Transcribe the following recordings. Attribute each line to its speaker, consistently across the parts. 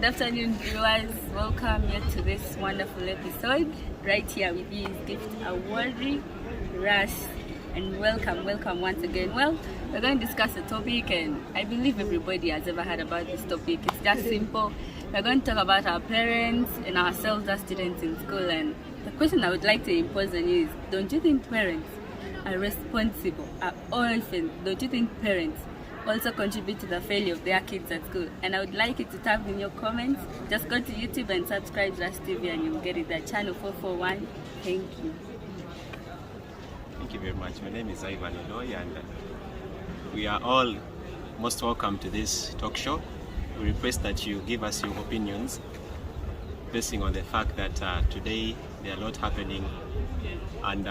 Speaker 1: Good afternoon, viewers. Welcome here to this wonderful episode. Right here with you is Gift Awori, RASS, and welcome once again. Well, we're going to discuss a topic, and I believe everybody has ever heard about this topic. It's just simple. We're going to talk about our parents and ourselves as students in school. And the question I would like to impose on you is: don't you think parents are responsible, are orphans? Don't you think parents also contribute to the failure of their kids at school? And I would like you to type in your comments. Just go to YouTube and subscribe to RASS TV and you'll get it at channel 441. Thank you.
Speaker 2: Thank you very much. My name is Ivan Odoi, and we are all most welcome to this talk show. We request that you give us your opinions basing on the fact that today there are a lot happening, and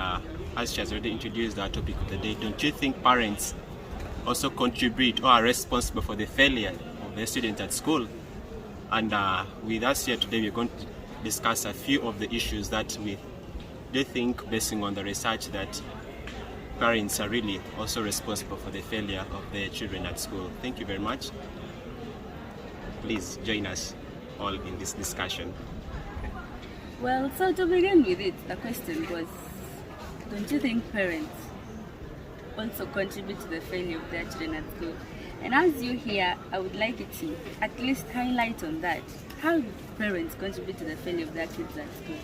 Speaker 2: as she has already introduced our topic of the day, don't you think parents also contribute or are responsible for the failure of the student at school? And with us here today, we're going to discuss a few of the issues that we do think, basing on the research, that parents are really also responsible for the failure of their children at school. Thank you very much. Please join us all in this discussion.
Speaker 1: Well, so to begin with it, the question was, don't you think parents also contribute to the failure of their children at school? And as you hear, I would like you to at least highlight on that. How do parents contribute to the failure of their kids at school?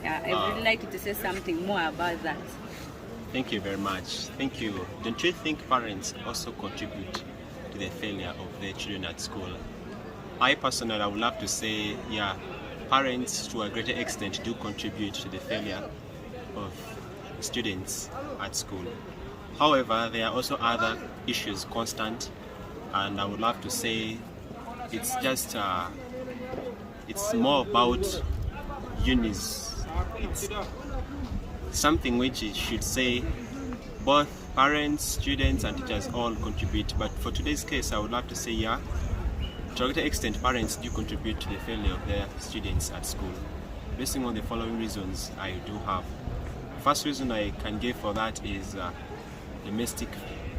Speaker 1: Yeah, I would like you to say something more about that.
Speaker 2: Thank you very much. Thank you. Don't you think parents also contribute to the failure of their children at school? I personally, I would love to say, yeah, parents to a greater extent do contribute to the failure of students at school. However, there are also other issues constant, and I would love to say it's just it's more about unis. It's something which it should say both parents, students, and teachers all contribute. But for today's case, I would love to say, yeah, to a greater extent, parents do contribute to the failure of their students at school, basing on the following reasons I do have. The first reason I can give for that is domestic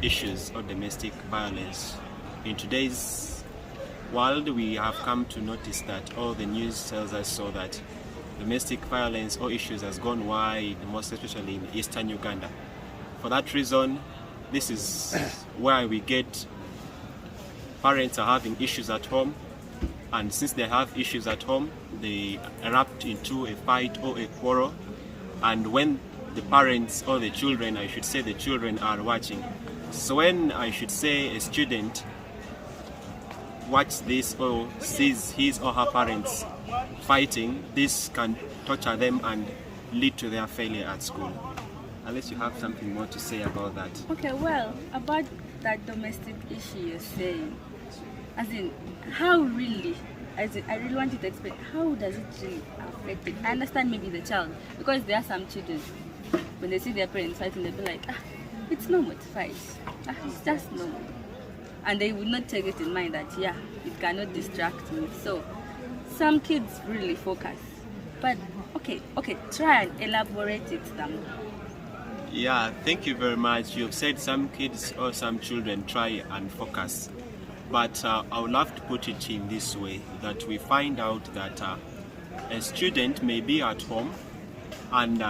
Speaker 2: issues or domestic violence. In today's world, we have come to notice that all the news tells us so that domestic violence or issues has gone wide, most especially in eastern Uganda. For that reason, this is where we get parents are having issues at home, and since they have issues at home, they erupt into a fight or a quarrel. And when the parents or the children, I should say the children, are watching, so when I should say a student watches this or sees his or her parents fighting, this can torture them and lead to their failure at school. Unless you have something more to say about that.
Speaker 1: Okay, well, about that domestic issue you're saying, as in, how really, as in, I really want you to explain, how does it really affect it? I understand maybe the child, because there are some children, when they see their parents fighting, they'll be like, it's normal to fight. It's just normal. And they will not take it in mind that, yeah, it cannot distract me. So, some kids really focus. But, okay, try and elaborate it some.
Speaker 2: Yeah, thank you very much. You've said some kids or some children try and focus. But I would love to put it in this way, that we find out that a student may be at home, and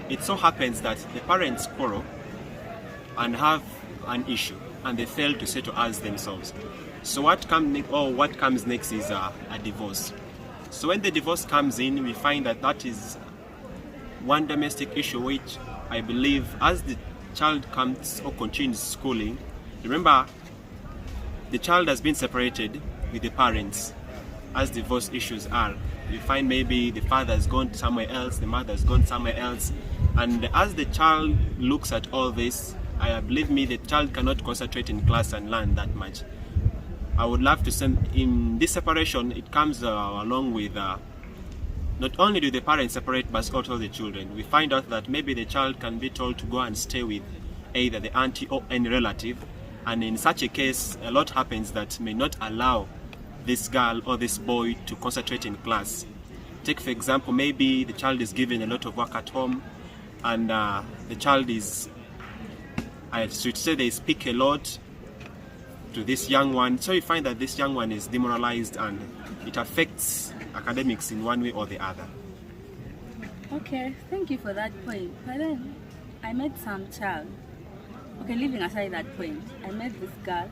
Speaker 2: it so happens that the parents quarrel and have an issue, and they fail to settle as themselves. So what comes next is a divorce. So when the divorce comes in, we find that that is one domestic issue which I believe, as the child comes or continues schooling, remember, the child has been separated with the parents, as divorce issues are. You find maybe the father has gone somewhere else, the mother has gone somewhere else, and as the child looks at all this, I believe me, the child cannot concentrate in class and learn that much. I would love to send in this separation. It comes along with not only do the parents separate, but also the children. We find out that maybe the child can be told to go and stay with either the auntie or any relative, and in such a case, a lot happens that may not allow this girl or this boy to concentrate in class. Take for example, maybe the child is given a lot of work at home, and the child is, I should say, they speak a lot to this young one. So you find that this young one is demoralized and it affects academics in one way or the other.
Speaker 1: Okay, thank you for that point. But then I met some child. Okay, leaving aside that point, I met this girl,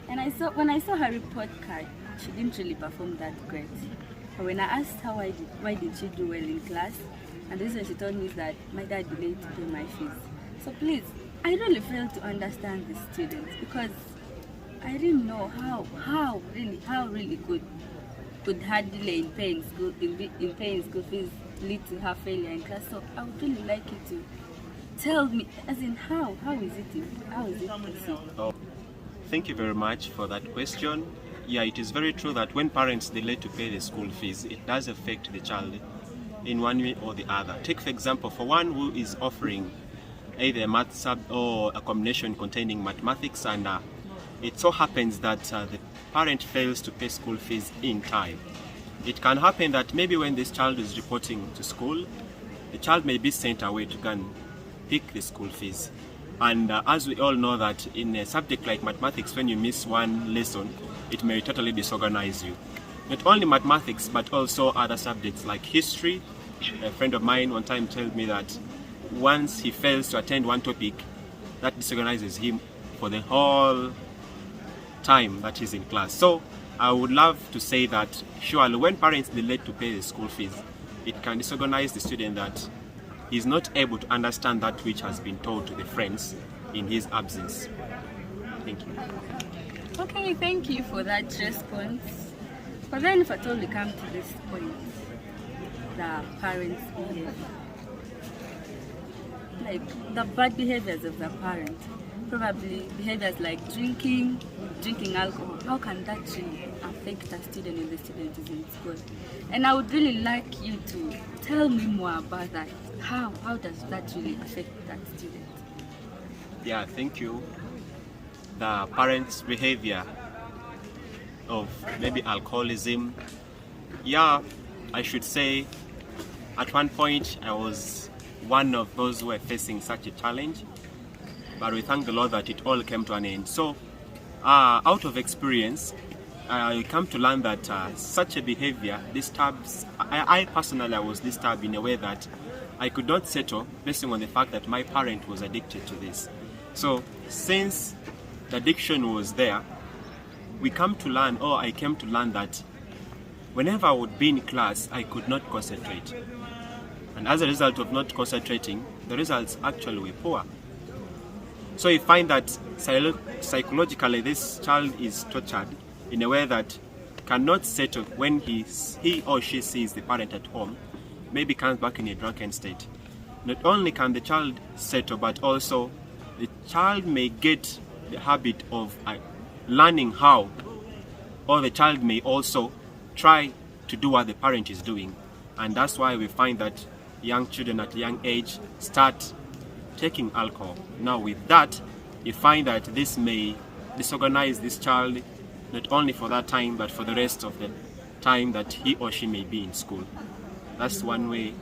Speaker 1: and when I saw her report card, she didn't really perform that great. But when I asked her why did she do well in class, and the reason she told me is that my dad delayed to pay my fees. So please, I really failed to understand the students, because I didn't know how really could her delay in paying school fees lead to her failure in class. So I would really like you to tell me, as in how is it possible?
Speaker 2: Oh, thank you very much for that question. Yeah, it is very true that when parents delay to pay the school fees, it does affect the child in one way or the other. Take for example, for one who is offering either a math sub or a combination containing mathematics, and it so happens that the parent fails to pay school fees in time. It can happen that maybe when this child is reporting to school, the child may be sent away to go and pick the school fees. And as we all know that in a subject like mathematics, when you miss one lesson, it may totally disorganize you. Not only mathematics, but also other subjects like history. A friend of mine one time told me that once he fails to attend one topic, that disorganizes him for the whole time that he's in class. So I would love to say that surely when parents delay to pay the school fees, it can disorganize the student that he's not able to understand that which has been told to the friends in his absence. Thank you.
Speaker 1: Okay, thank you for that response. But then if at all we come to this point, the parents' behavior, like the bad behaviors of the parent, probably behaviors like drinking alcohol, how can that really affect a student when the student is in school? And I would really like you to tell me more about that. How does that really affect that student?
Speaker 2: Yeah, thank you. The parents' behavior of maybe alcoholism. Yeah, I should say at one point I was one of those who were facing such a challenge, but we thank the Lord that it all came to an end. So out of experience, I come to learn that such a behavior disturbs, I personally was disturbed in a way that I could not settle based on the fact that my parent was addicted to this. So since the addiction was there, I came to learn that whenever I would be in class, I could not concentrate. And as a result of not concentrating, the results actually were poor. So you find that psychologically this child is tortured in a way that cannot settle when he or she sees the parent at home, maybe comes back in a drunken state. Not only can the child settle, but also the child may get the habit of learning how, or the child may also try to do what the parent is doing. And that's why we find that young children at a young age start taking alcohol. Now with that, you find that this may disorganize this child not only for that time, but for the rest of the time that he or she may be in school. That's one way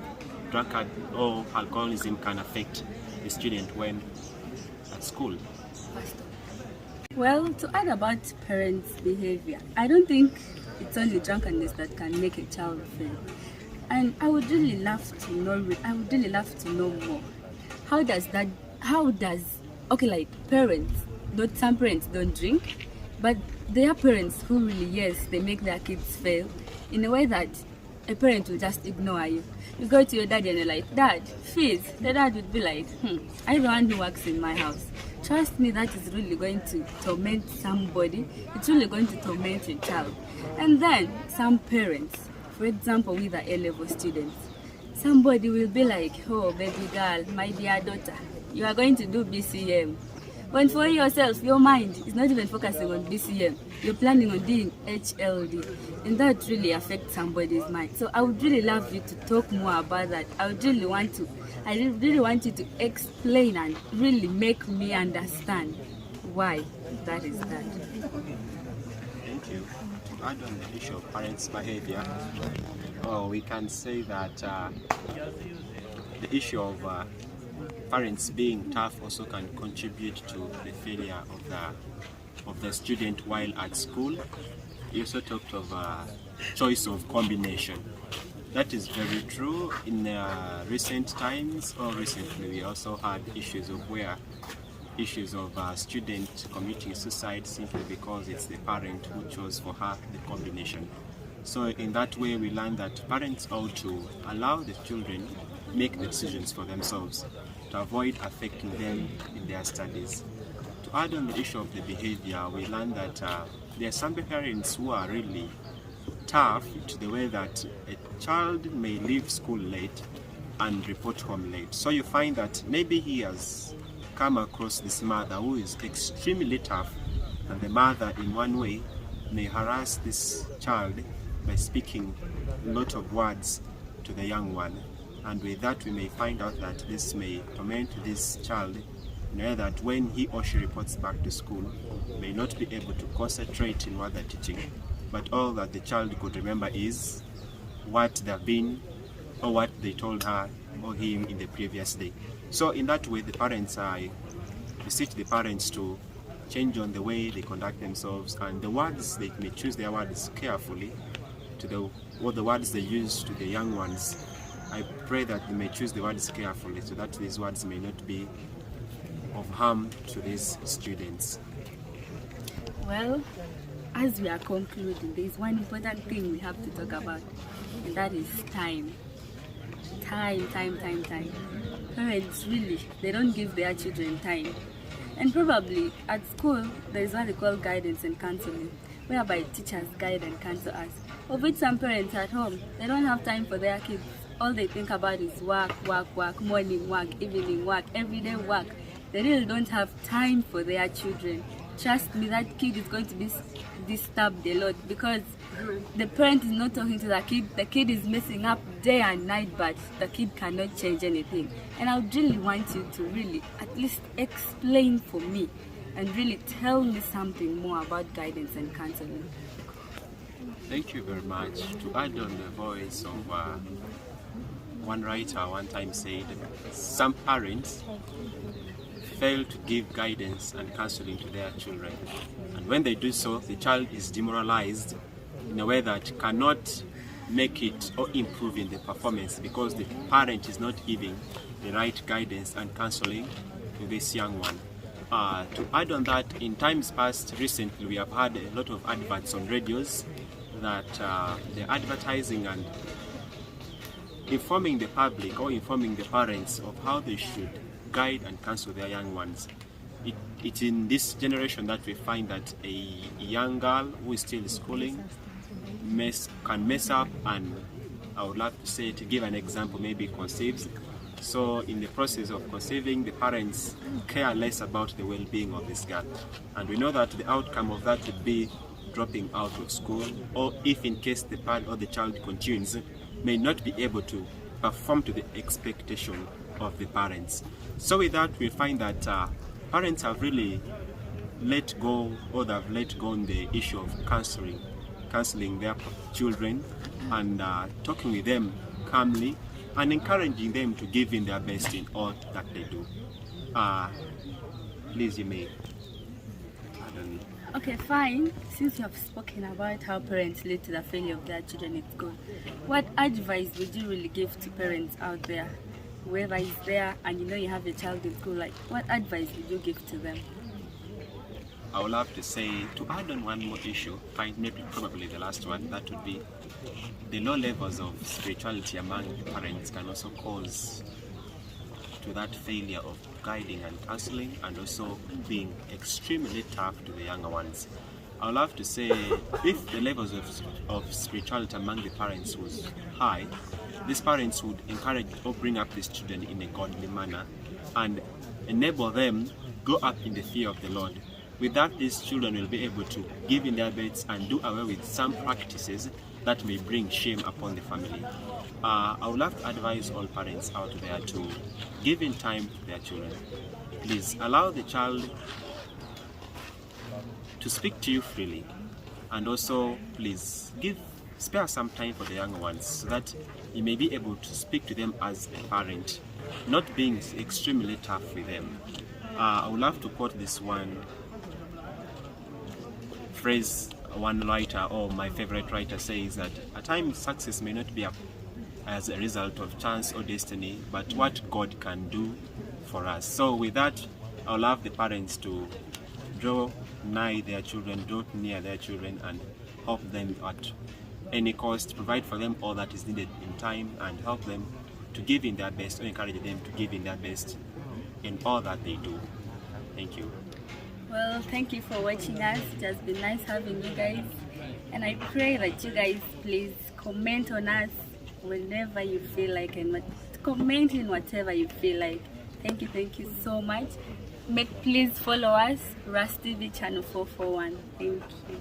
Speaker 2: drunkard or alcoholism can affect the student when at school.
Speaker 1: Well, to add about parents' behavior, I don't think it's only drunkenness that can make a child fail. And I would really love to know more. Some parents don't drink, but there are parents who really, yes, they make their kids fail in a way that a parent will just ignore you. You go to your dad and you're like, Dad, fees. The dad would be like, I'm the one who works in my house. Trust me, that is really going to torment somebody. It's really going to torment your child. And then some parents, for example, with the A-level students, somebody will be like, oh, baby girl, my dear daughter, you are going to do BCM. When for yourself, your mind is not even focusing on BCM. You're planning on doing HLD. And that really affects somebody's mind. So I would really love you to talk more about that. I really want you to explain and really make me understand why that is that.
Speaker 2: Thank you. To add on the issue of parents' behavior, we can say that the issue of parents being tough also can contribute to the failure of the of the student while at school. You also talked of choice of combination. That is very true. In recent times, or recently, we also had issues of student committing suicide simply because it's the parent who chose for her the combination. So in that way, we learn that parents ought to allow the children make the decisions for themselves to avoid affecting them in their studies. To add on the issue of the behavior, we learn that there are some parents who are really tough to the way that a child may leave school late and report home late. So you find that maybe he has come across this mother who is extremely tough, and the mother in one way may harass this child by speaking a lot of words to the young one, and with that we may find out that this may torment this child in a way that when he or she reports back to school may not be able to concentrate in what they're teaching, but all that the child could remember is what they've been or what they told her or him in the previous day. So in that way, the parents, I beseech the parents to change on the way they conduct themselves, and the words, they may choose their words carefully to the words they use to the young ones. I pray that they may choose the words carefully so that these words may not be of harm to these students.
Speaker 1: Well, as we are concluding, there is one important thing we have to talk about, and that is time. Time. Parents really, they don't give their children time. And probably at school, there is what they call guidance and counseling, whereby teachers guide and counsel us. Of which some parents at home, they don't have time for their kids. All they think about is work, morning work, evening work, everyday work. They really don't have time for their children. Trust me, that kid is going to be disturbed a lot because the parent is not talking to the kid. The kid is messing up day and night, but the kid cannot change anything. And I would really want you to really at least explain for me and really tell me something more about guidance and counseling.
Speaker 2: Thank you very much. To add on the voice of one writer one time said, some parents fail to give guidance and counseling to their children, and when they do so, the child is demoralized in a way that cannot make it or improve in the performance because the parent is not giving the right guidance and counseling to this young one. To add on that, in times past, recently we have had a lot of adverts on radios that they're advertising and informing the public or informing the parents of how they should guide and counsel their young ones. It's in this generation that we find that a young girl who is still schooling can mess up, and I would love to say, to give an example, maybe conceives. So in the process of conceiving, the parents care less about the well-being of this girl, and we know that the outcome of that would be dropping out of school, or if in case the parent or the child continues, may not be able to perform to the expectation of the parents. So with that, we find that parents have really let go, or they've let go on the issue of counseling their children and talking with them calmly and encouraging them to give in their best in all that they do. Please, you may.
Speaker 1: Okay, fine. Since you have spoken about how parents lead to the failure of their children in school, what advice would you really give to parents out there? Whoever is there and you know you have a child in school, like what advice would you give to them?
Speaker 2: I would love to say, to add on one more issue, probably the last one, that would be the low levels of spirituality among the parents can also cause to that failure of guiding and counseling, and also being extremely tough to the younger ones. I would love to say, if the levels of spirituality among the parents was high, these parents would encourage or bring up these children in a godly manner and enable them grow up in the fear of the Lord. With that, these children will be able to give in their beds and do away with some practices that may bring shame upon the family. I would love to advise all parents out there to give in time to their children. Please allow the child to speak to you freely, and also please spare some time for the younger ones so that you may be able to speak to them as a parent, not being extremely tough with them. I would love to quote this one phrase one writer, or my favorite writer, says that at times success may not be as a result of chance or destiny, but what God can do for us. So with that, I'll love the parents to draw nigh their children, draw near their children, and help them at any cost, provide for them all that is needed in time, and help them to give in their best, or encourage them to give in their best in all that they do. Thank you.
Speaker 1: Well, thank you for watching us. It has been nice having you guys, and I pray that you guys please comment on us whenever you feel like, and comment in whatever you feel like. Thank you so much. Please follow us, RASS TV channel 441. Thank you.